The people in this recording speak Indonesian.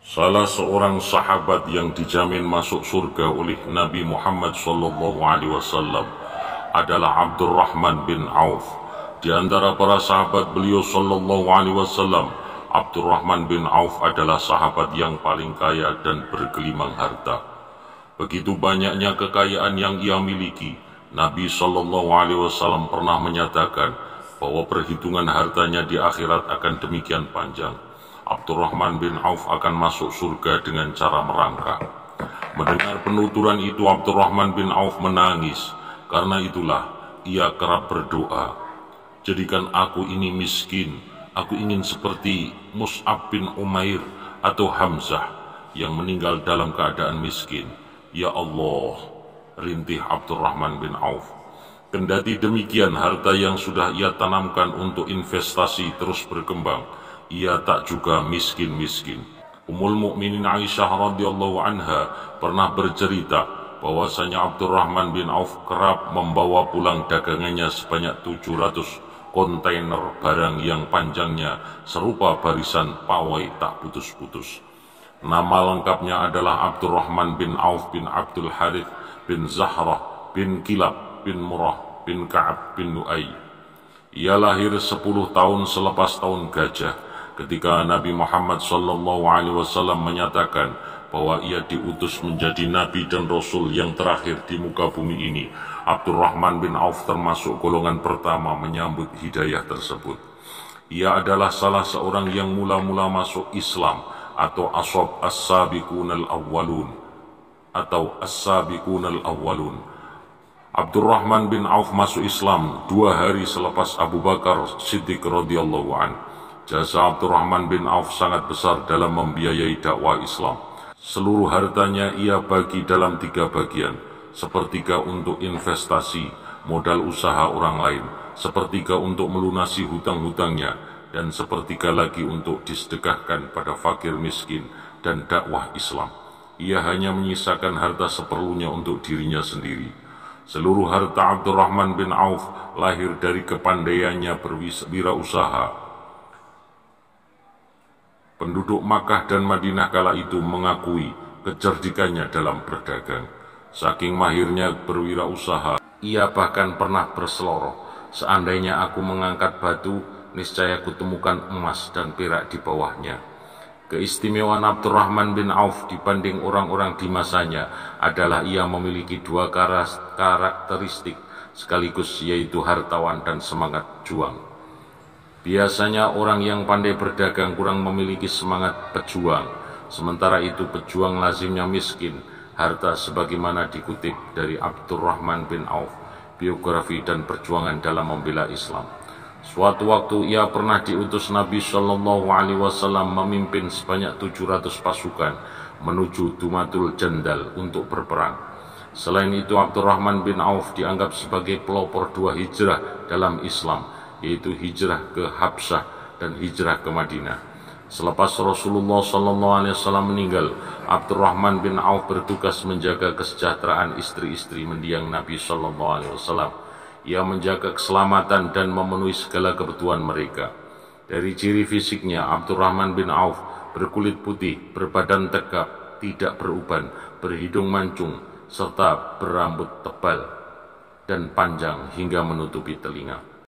Salah seorang sahabat yang dijamin masuk surga oleh Nabi Muhammad SAW adalah Abdurrahman bin Auf. Di antara para sahabat beliau SAW, Abdurrahman bin Auf adalah sahabat yang paling kaya dan bergelimang harta. Begitu banyaknya kekayaan yang ia miliki, Nabi SAW pernah menyatakan bahwa perhitungan hartanya di akhirat akan demikian panjang. Abdurrahman bin Auf akan masuk surga dengan cara merangkak. Mendengar penuturan itu, Abdurrahman bin Auf menangis. Karena itulah ia kerap berdoa, jadikan aku ini miskin, aku ingin seperti Mus'ab bin Umair atau Hamzah yang meninggal dalam keadaan miskin. Ya Allah, rintih Abdurrahman bin Auf. Kendati demikian, harta yang sudah ia tanamkan untuk investasi terus berkembang, ia tak juga miskin-miskin. Ummul Mukminin Aisyah radhiyallahu anha pernah bercerita bahwasanya Abdurrahman bin Auf kerap membawa pulang dagangannya sebanyak 700 kontainer barang yang panjangnya serupa barisan pawai tak putus-putus. Nama lengkapnya adalah Abdurrahman bin Auf bin Abdul Harith bin Zahrah bin Kilab bin Murrah bin Ka'ab bin Lu'ay. Ia lahir 10 tahun selepas tahun gajah, ketika Nabi Muhammad SAW menyatakan bahwa ia diutus menjadi Nabi dan Rasul yang terakhir di muka bumi ini. Abdurrahman bin Auf termasuk golongan pertama menyambut hidayah tersebut. Ia adalah salah seorang yang mula-mula masuk Islam atau ashab as-sabiqun al-awwalun atau as-sabiqun al-awwalun. Abdurrahman bin Auf masuk Islam 2 hari selepas Abu Bakar Siddiq radhiyallahu anhu. Jasa Abdurrahman bin Auf sangat besar dalam membiayai dakwah Islam. Seluruh hartanya ia bagi dalam 3 bagian. Sepertiga untuk investasi, modal usaha orang lain. Sepertiga untuk melunasi hutang-hutangnya. Dan sepertiga lagi untuk disedekahkan pada fakir miskin dan dakwah Islam. Ia hanya menyisakan harta seperlunya untuk dirinya sendiri. Seluruh harta Abdurrahman bin Auf lahir dari kepandaiannya berwirausaha. Penduduk Makkah dan Madinah kala itu mengakui kecerdikannya dalam berdagang. Saking mahirnya berwirausaha, ia bahkan pernah berseloroh, seandainya aku mengangkat batu, niscaya kutemukan emas dan perak di bawahnya. Keistimewaan Abdurrahman bin Auf dibanding orang-orang di masanya adalah ia memiliki 2 karakteristik sekaligus, yaitu hartawan dan semangat juang. Biasanya orang yang pandai berdagang kurang memiliki semangat pejuang, sementara itu pejuang lazimnya miskin harta, sebagaimana dikutip dari Abdurrahman bin Auf, biografi dan perjuangan dalam membela Islam. Suatu waktu ia pernah diutus Nabi SAW memimpin sebanyak 700 pasukan menuju Dumatul Jandal untuk berperang. Selain itu, Abdurrahman bin Auf dianggap sebagai pelopor 2 hijrah dalam Islam, yaitu hijrah ke Habsyah dan hijrah ke Madinah. Selepas Rasulullah SAW meninggal, Abdurrahman bin Auf bertugas menjaga kesejahteraan istri-istri mendiang Nabi SAW. Ia menjaga keselamatan dan memenuhi segala kebutuhan mereka. Dari ciri fisiknya, Abdurrahman bin Auf berkulit putih, berbadan tegap, tidak beruban, berhidung mancung, serta berambut tebal dan panjang hingga menutupi telinga.